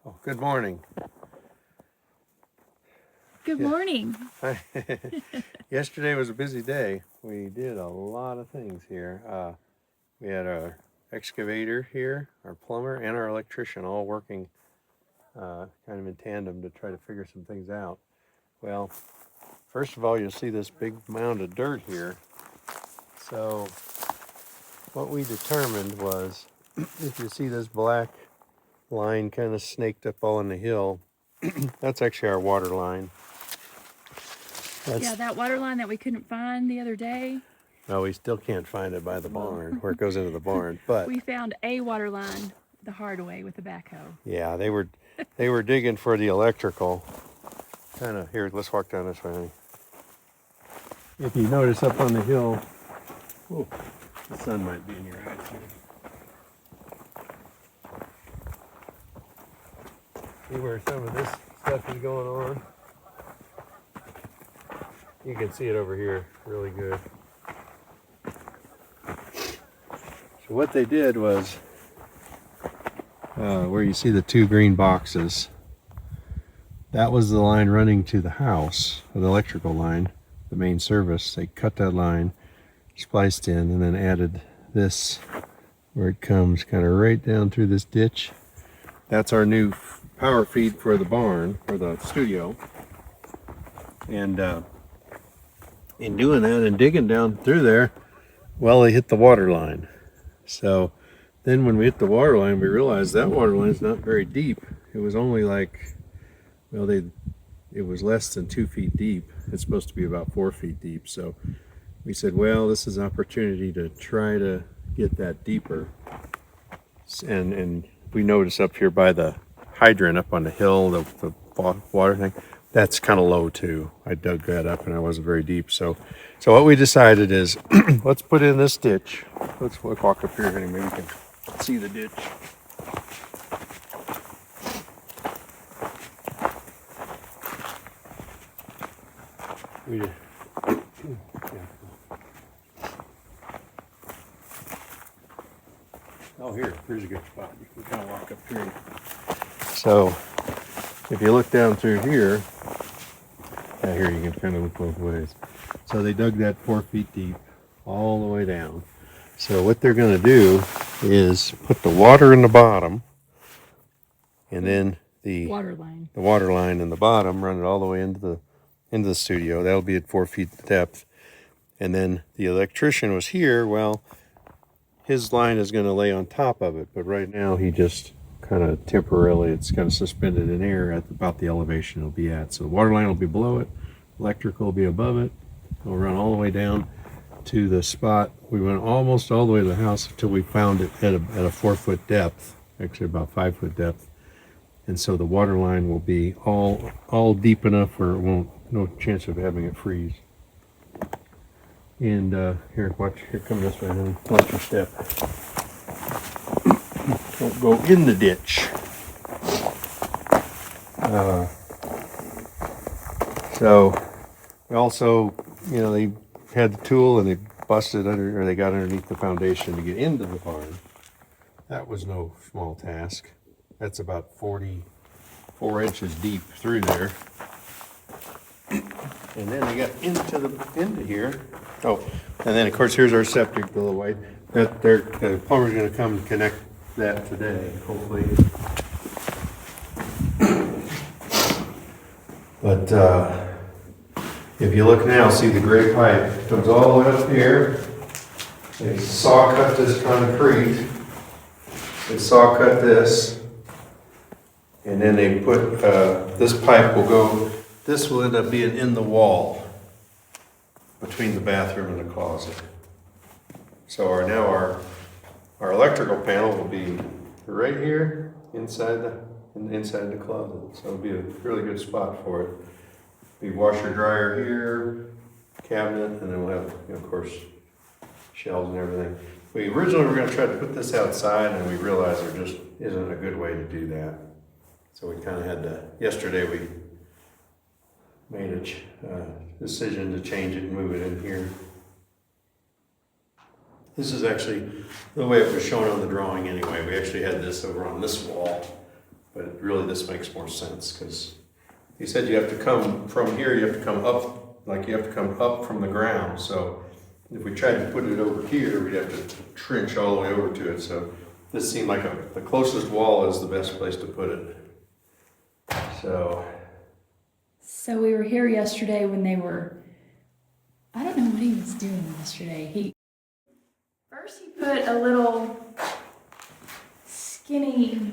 Oh, good morning. Good morning. Yesterday was a busy day. We did a lot of things here. We had our excavator here, our plumber, and our electrician all working kind of in tandem to try to figure some things out. Well, first of all, you'll see this big mound of dirt here. So what we determined was, if you see this black line kind of snaked up all in the hill, that's actually our water line. Yeah, that water line that we couldn't find the other day. No, we still can't find it by the barn, where it goes into the barn. But We found a water line the hard way with the backhoe. yeah, they were digging for the electrical. Kind of here. Let's walk down this way. Honey. If you notice up on the hill, oh, the sun might be in your eyes here. See where some of this stuff is going on? You can see it over here really good. So what they did was, where you see the two green boxes, that was the line running to the house, the electrical line, the main service. They cut that line, spliced in, and then added this where it comes kind of right down through this ditch. That's our new power feed for the barn, or the studio. And in doing that and digging down through there, well, they hit the water line. So then when we hit the water line, we realized that water line is not very deep. It was only like, well, it was less than 2 feet deep. It's supposed to be about 4 feet deep. So we said, well, this is an opportunity to try to get that deeper. And we noticed up here by the hydrant up on the hill, the water thing, that's kind of low too. I dug that up and I wasn't very deep. So what we decided is, let's put in this ditch. Let's walk up here and maybe you can see the ditch. We did. Oh, here's a good spot. You can kind of walk up here. So if you look down through here, here you can kind of look both ways. So they dug that 4 feet deep all the way down. So what they're going to do is put the water in the bottom, and then the water line in the bottom, run it all the way into the studio. That'll be at 4 feet depth. And then the electrician was here. Well, his line is going to lay on top of it, but right now he just kind of temporarily, it's kind of suspended in air at about the elevation it'll be at. So the water line will be below it, electrical will be above it. It'll run all the way down to the spot. We went almost all the way to the house until we found it at a 4 foot depth, actually about 5 foot depth. And so the water line will be all deep enough where it won't, no chance of having it freeze. And here, watch, here, come this way, and watch your step. Don't go in the ditch. So we also, they had the tool and they busted under, or they got underneath the foundation to get into the barn. That was no small task. That's about 44 inches deep through there. And then they got into here. Oh, and then of course here's our septic, the little white. The plumber's going to come and connect that today, hopefully. But if you look now, see the gray pipe comes all the way up here. They saw cut this concrete. They saw cut this, and then they put this pipe will go. This will end up being in the wall between the bathroom and the closet. So our electrical panel will be right here inside the closet. So it'll be a really good spot for it. Be washer dryer here, cabinet, and then we'll have, of course, shelves and everything. We originally were going to try to put this outside, and we realized there just isn't a good way to do that. So we kind of had to. Yesterday we made a decision to change it and move it in here. This is actually the way it was shown on the drawing anyway. We actually had this over on this wall, But really, this makes more sense because he said you have to come from here, you have to come up, like you have to come up from the ground. So if we tried to put it over here, we'd have to trench all the way over to it. So this seemed like the closest wall is the best place to put it. So we were here yesterday when they were, I don't know what he was doing yesterday. First he put a little skinny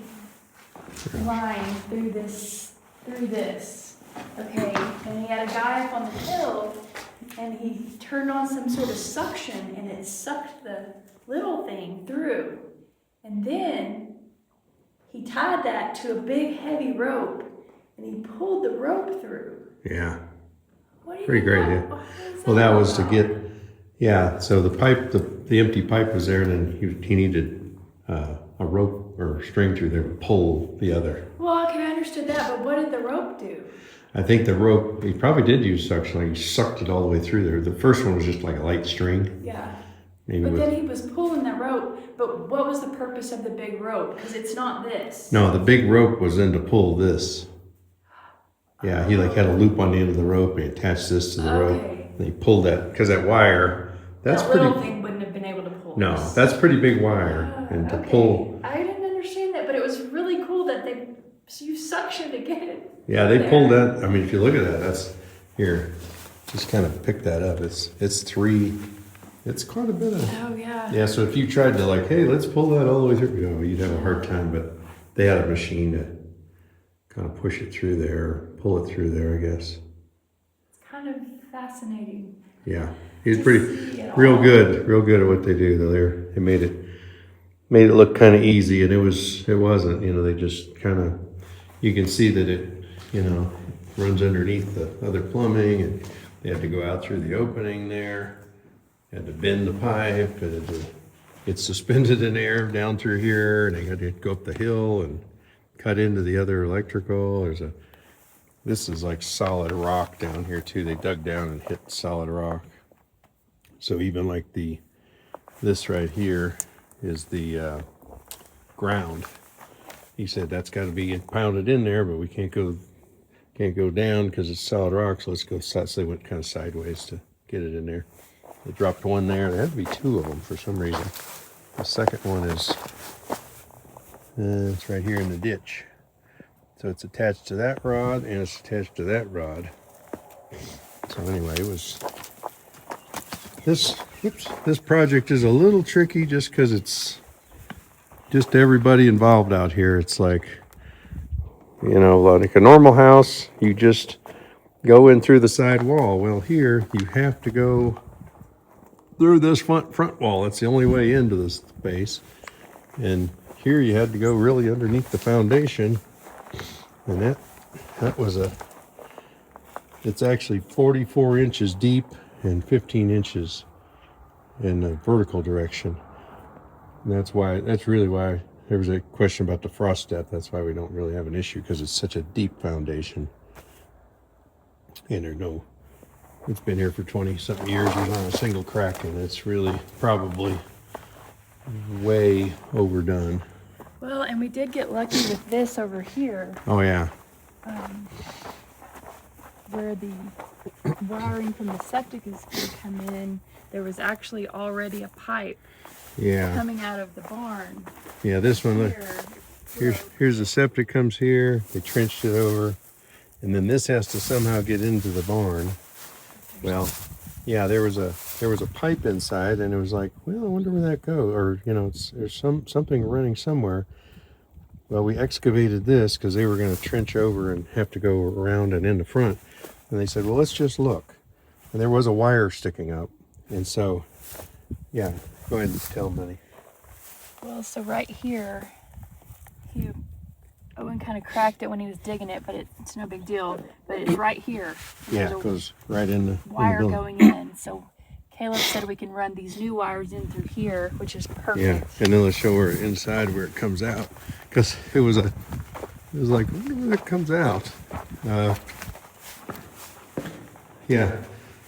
line through this, okay, and he had a guy up on the hill, and he turned on some sort of suction, and it sucked the little thing through, and then he tied that to a big heavy rope, and he pulled the rope through. Yeah. What do you Pretty think great, that- yeah. what is Well, that was to about? get, yeah, so the pipe, the empty pipe was there, and then he needed a rope or string through there to pull the other. Well, okay, I understood that, but what did the rope do? I think the rope, he probably did use suction, like he sucked it all the way through there. The first one was just like a light string. Yeah. Maybe But with, then he was pulling that rope, but what was the purpose of the big rope? Because it's not this. no, the big rope was then to pull this. Yeah, he like had a loop on the end of the rope, and he attached this to the rope. Okay. And he pulled that, because that wire, that's that pretty, little thing wouldn't have been able to pull no, this. that's pretty big wire. And to Okay. pull, I didn't understand that, but it was really cool that they used suction to get it. yeah, they there. pulled that. I mean, if you look at that, that's, here, just kind of pick that up. It's quite a bit of, Oh, yeah. yeah, so if you tried to like, hey, let's pull that all the way through, you know, you'd have a hard time, but they had a machine to kind of push it through there, pull it through there, I guess. It's kind of fascinating. Yeah, he's to pretty, see it real all. good at what they do though. They made it look kind of easy, and it wasn't, you know, they just kind of, you can see that it, you know, runs underneath the other plumbing, and they had to go out through the opening there, had to bend the pipe, and it's suspended in air down through here, and they had to go up the hill and cut into the other electrical. This is like solid rock down here too. They dug down and hit solid rock. So even like this right here is the ground. He said that's got to be pounded in there, but we can't go down because it's solid rock. So let's go. So they went kind of sideways to get it in there. They dropped one there. There had to be two of them for some reason. The second one is it's right here in the ditch. So it's attached to that rod, and it's attached to that rod. So anyway, it was this project is a little tricky just because it's just everybody involved out here. It's like, you know, like a normal house, you just go in through the side wall. Well, here you have to go through this front wall. That's the only way into this space. And here you had to go really underneath the foundation. And that was it's actually 44 inches deep and 15 inches in the vertical direction. And that's really why there was a question about the frost depth. That's why we don't really have an issue, because it's such a deep foundation. And it's been here for 20 something years. There's not a single crack in it. It's really probably way overdone. Well, and we did get lucky with this over here, Oh yeah. where the wiring from the septic is going to come in. There was actually already a pipe Yeah. coming out of the barn Yeah, this one, look. here. Here's the septic comes here. They trenched it over, and then this has to somehow get into the barn. Well, yeah, there was a pipe inside, and it was like, well, I wonder where that goes, or you know, there's something running somewhere. Well, we excavated this because they were going to trench over and have to go around and in the front, and they said, well, let's just look, and there was a wire sticking up, and so, yeah, go ahead and tell them, honey. Well, so right here, Owen kind of cracked it when he was digging it, but it's no big deal. But it's right here. Yeah, There's it a goes right in the wire building. going in. So Caleb said we can run these new wires in through here, which is perfect. Yeah, and then let's show her inside where it comes out, because it was like, I wonder where that comes out. Yeah,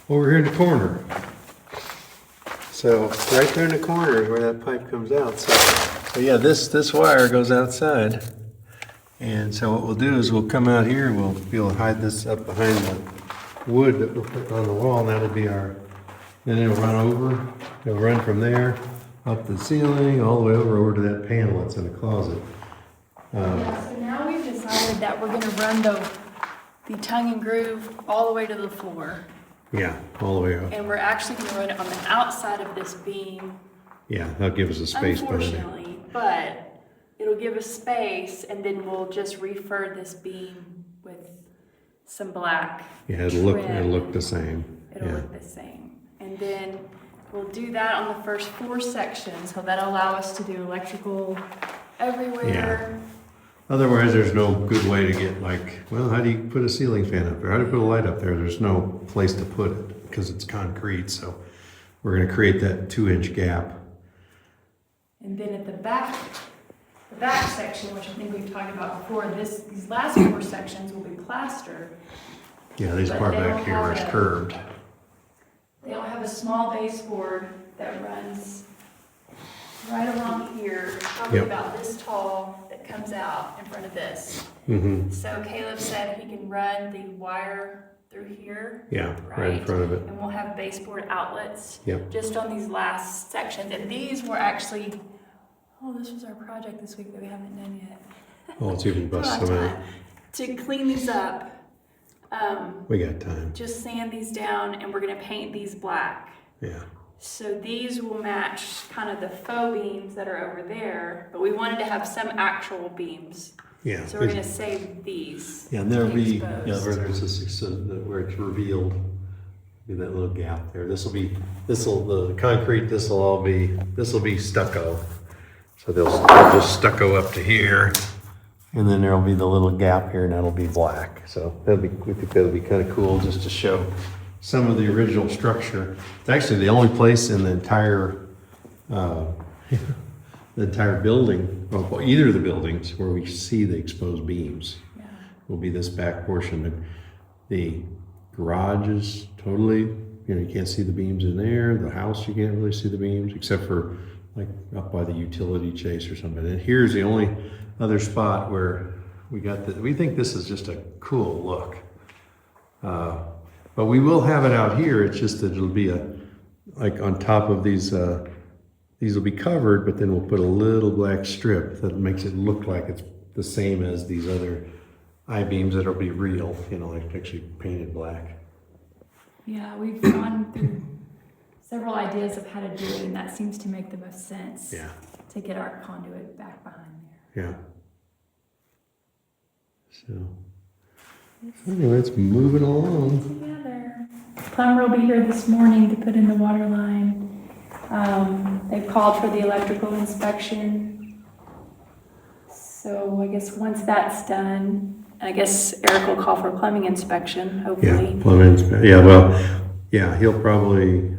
over here in the corner. So right there in the corner is where that pipe comes out. So yeah, this wire goes outside, And so what we'll do is we'll come out here, we'll be able to hide this up behind the wood that we're putting on the wall, and that'll be our, then it'll run over, it'll run from there, up the ceiling, all the way over to that panel that's in the closet. Yeah, so now we've decided that we're gonna run the tongue and groove all the way to the floor. Yeah, all the way up. And we're actually gonna run it on the outside of this beam, Yeah, that'll give us a space behind it. unfortunately, but it'll give us space, and then we'll just refurb this beam with some black Yeah, it'll trim. look the same. It'll Yeah, look the same. And then we'll do that on the first 4 sections, so that'll allow us to do electrical everywhere. otherwise there's no good way to get like, well, how do you put a ceiling fan up there? How do you put a light up there? There's no place to put it because it's concrete, so we're gonna create that 2-inch gap. And then at the back section, which I think we've talked about before, these last 4 sections will be plaster. Yeah, this But part they back don't here have where it's a- curved. They'll have a small baseboard that runs right along here, probably Yep. about this tall, that comes out in front of this. Mm-hmm, So Caleb said he can run the wire through here. yeah, right in front of it. And we'll have baseboard outlets. Yep. Just on these last sections. And these were actually, this was our project this week that we haven't done yet. Oh, let's see if we Come bust on, some out. time. To clean these up, We got time, just sand these down, and we're gonna paint these black. yeah. So these will match kind of the faux beams that are over there, but we wanted to have some actual beams. Yeah. So we're gonna save these. Yeah, and there'll be, exposed. yeah, where there's where it's revealed, be that little gap there. The concrete, this'll be stucco. So they'll just stucco up to here, and then there'll be the little gap here, and that'll be black. So we think that'll be kind of cool just to show some of the original structure. It's actually the only place in the entire, the entire building, well, either of the buildings, where we see the exposed beams. Yeah. Will be this back portion. The garage is totally, you can't see the beams in there. The house, you can't really see the beams, except for like up by the utility chase or something. And here's the only other spot where we think this is just a cool look. But we will have it out here. It's just that it'll be like on top of these will be covered, but then we'll put a little black strip that makes it look like it's the same as these other I-beams that'll be real, like actually painted black. Yeah, we've gone through several ideas of how to do it, and that seems to make the most sense. Yeah, To get our conduit back behind there. yeah. So, anyway, it's moving along. Together. Plumber will be here this morning to put in the water line. They've called for the electrical inspection. So I guess once that's done, I guess Eric will call for plumbing inspection, hopefully. Yeah, plumbing, yeah, well, yeah, he'll probably,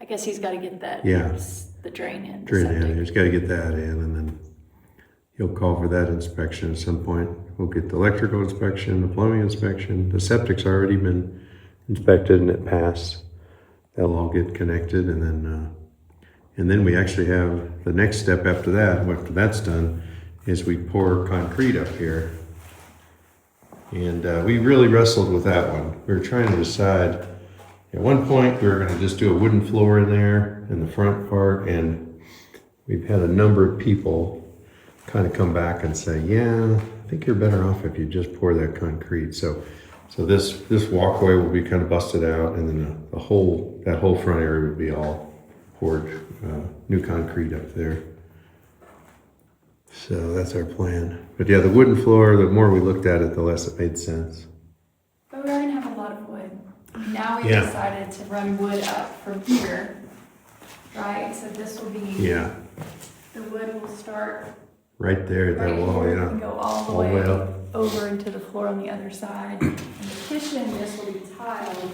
I guess he's got to get that. Yeah. The drain in. the drain in, septic. he's gotta get that in, and then he'll call for that inspection at some point. We'll get the electrical inspection, the plumbing inspection, the septic's already been inspected and it passed. They'll all get connected, and then we actually have the next step after that, after that's done, is we pour concrete up here. And we really wrestled with that one. We were trying to decide, at one point we were gonna just do a wooden floor in there in the front part, and we've had a number of people kind of come back and say, yeah, I think you're better off if you just pour that concrete. So this walkway will be kind of busted out, and then that whole front area would be all poured new concrete up there. So that's our plan. But yeah, the wooden floor, the more we looked at it, the less it made sense. But we're going to have a lot of wood. Now we've Yeah. decided to run wood up from here, right? So this will be, Yeah, the wood will start right there at right that wall, here yeah. and go all the All the way up. over into the floor on the other side. In the kitchen, this will be tiled.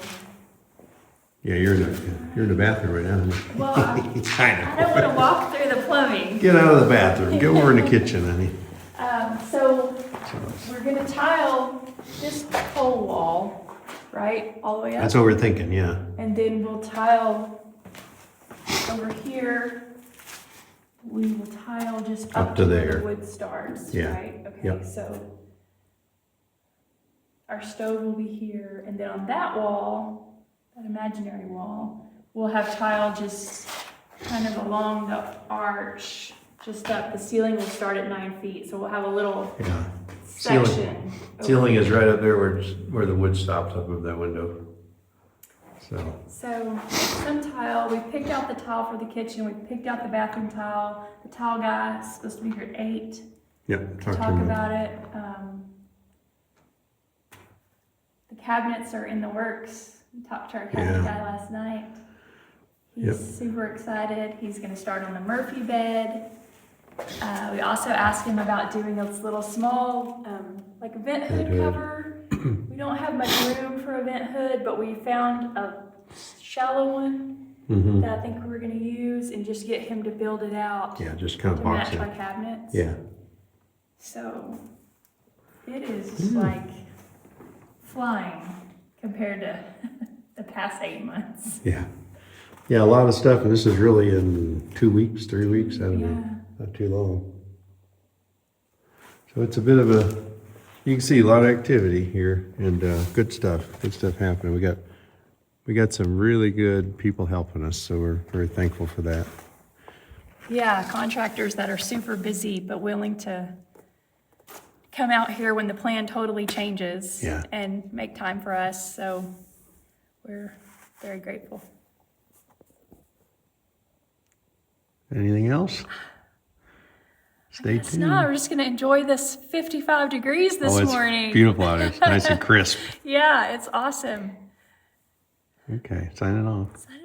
Yeah, you're in the bathroom right now. Well, I I don't want to walk through the plumbing. Get out of the bathroom. Get over in the kitchen, honey. So we're going to tile this whole wall, right, all the way up. That's what we're thinking, yeah. And then we'll tile over here we will tile just Up up to to where there. the wood starts, Yeah. right? Okay, Yep. so our stove will be here, and then on that wall, that imaginary wall, we'll have tile just kind of along the arch, just up. The ceiling will start at 9 feet, so we'll have a little Yeah. Ceiling- section. Ceiling is right up there where the wood stops up of that window. So, So some tile, we picked out the tile for the kitchen, we picked out the bathroom tile. The tile guy is supposed to be here at 8 Yep. to Talk to talk him. about it. The cabinets are in the works. We talked to our cabinet Yeah. guy last night. He's Yep. super excited. He's gonna start on the Murphy bed. We also asked him about doing this little small, like vent hood Vent hood. cover. We don't have much room for a vent hood, but we found a shallow one Mm-hmm. that I think we're gonna use and just get him to build it out Yeah, just kind to of box match it. our cabinets. Yeah. So it is Hmm. like flying compared to the past 8 months. Yeah. Yeah, a lot of stuff, and this is really in 2 weeks, 3 weeks, I don't know, Yeah. not too long. So it's a bit of a, you can see a lot of activity here and good stuff happening. We got some really good people helping us, so we're very thankful for that. Yeah, contractors that are super busy but willing to come out here when the plan totally changes Yeah. and make time for us. So we're very grateful. Anything else? Stay It's tuned. not, we're just gonna enjoy this 55 degrees this It's morning. beautiful out here. It's nice and crisp. Yeah, it's awesome. Okay, signing off. Signing